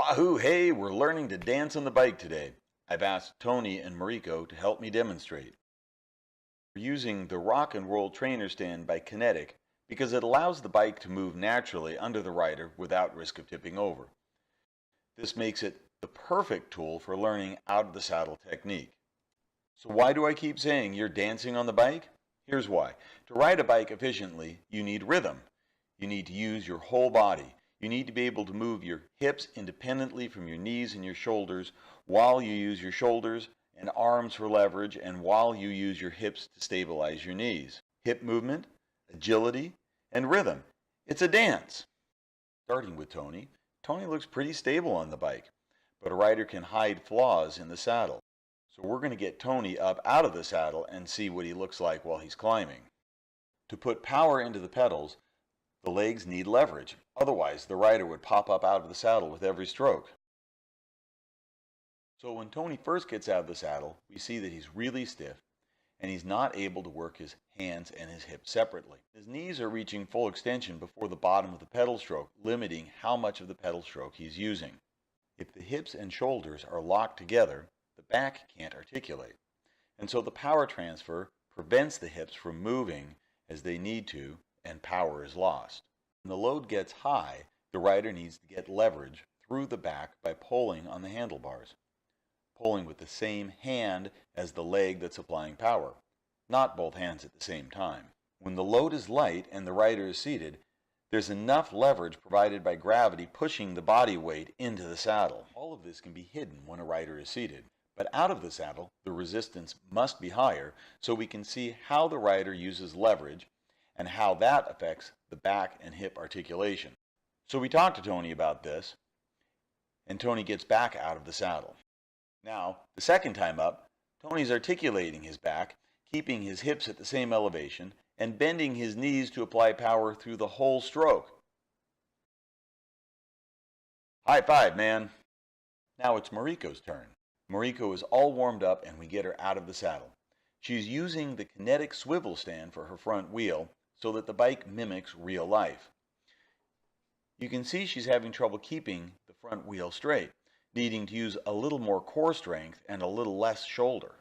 Wahoo, hey, we're learning to dance on the bike today. I've asked Tony and Mariko to help me demonstrate. We're using the Rock and Roll Trainer Stand by Kinetic because it allows the bike to move naturally under the rider without risk of tipping over. This makes it the perfect tool for learning out of the saddle technique. So why do I keep saying you're dancing on the bike? Here's why. To ride a bike efficiently, you need rhythm. You need to use your whole body. You need to be able to move your hips independently from your knees and your shoulders while you use your shoulders and arms for leverage and while you use your hips to stabilize your knees. Hip movement, agility, and rhythm. It's a dance. Starting with Tony. Tony looks pretty stable on the bike, but a rider can hide flaws in the saddle. So we're going to get Tony up out of the saddle and see what he looks like while he's climbing. To put power into the pedals, the legs need leverage. Otherwise, the rider would pop up out of the saddle with every stroke. So when Tony first gets out of the saddle, we see that he's really stiff and he's not able to work his hands and his hips separately. His knees are reaching full extension before the bottom of the pedal stroke, limiting how much of the pedal stroke he's using. If the hips and shoulders are locked together, the back can't articulate. And so the power transfer prevents the hips from moving as they need to, and power is lost. When the load gets high, the rider needs to get leverage through the back by pulling on the handlebars. Pulling with the same hand as the leg that's applying power, not both hands at the same time. When the load is light and the rider is seated, there's enough leverage provided by gravity pushing the body weight into the saddle. All of this can be hidden when a rider is seated. But out of the saddle, the resistance must be higher so we can see how the rider uses leverage and how that affects the back and hip articulation. So we talked to Tony about this, and Tony gets back out of the saddle. Now, the second time up, Tony's articulating his back, keeping his hips at the same elevation, and bending his knees to apply power through the whole stroke. High five, man. Now it's Mariko's turn. Mariko is all warmed up and we get her out of the saddle. She's using the Kinetic swivel stand for her front wheel so that the bike mimics real life. You can see she's having trouble keeping the front wheel straight, needing to use a little more core strength and a little less shoulder.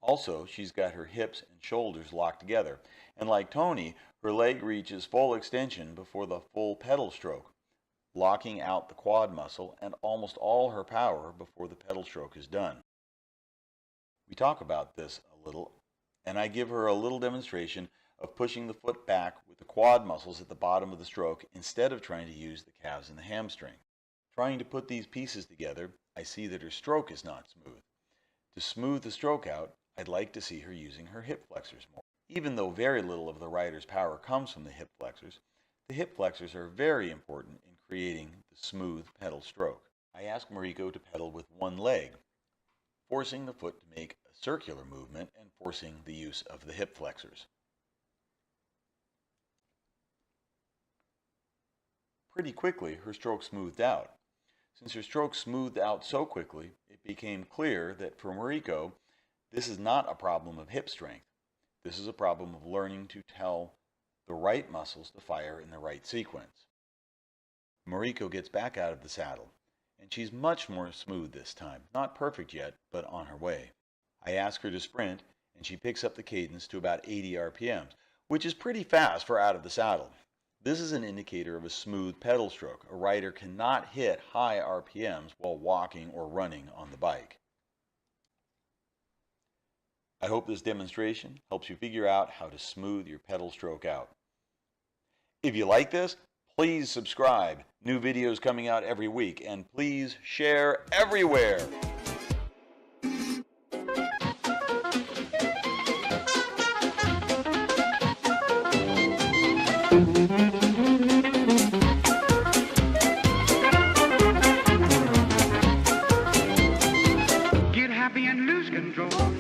Also, she's got her hips and shoulders locked together, and like Tony, her leg reaches full extension before the full pedal stroke, locking out the quad muscle and almost all her power before the pedal stroke is done. We talk about this a little, and I give her a little demonstration of pushing the foot back with the quad muscles at the bottom of the stroke instead of trying to use the calves and the hamstring. Trying to put these pieces together, I see that her stroke is not smooth. To smooth the stroke out, I'd like to see her using her hip flexors more. Even though very little of the rider's power comes from the hip flexors are very important in creating the smooth pedal stroke. I ask Mariko to pedal with one leg, forcing the foot to make a circular movement and forcing the use of the hip flexors. Pretty quickly, her stroke smoothed out. Since her stroke smoothed out so quickly, it became clear that for Mariko, this is not a problem of hip strength. This is a problem of learning to tell the right muscles to fire in the right sequence. Mariko gets back out of the saddle, and she's much more smooth this time. Not perfect yet, but on her way. I ask her to sprint, and she picks up the cadence to about 80 RPMs, which is pretty fast for out of the saddle. This is an indicator of a smooth pedal stroke. A rider cannot hit high RPMs while walking or running on the bike. I hope this demonstration helps you figure out how to smooth your pedal stroke out. If you like this, please subscribe. New videos coming out every week, and please share everywhere. Get happy and lose control.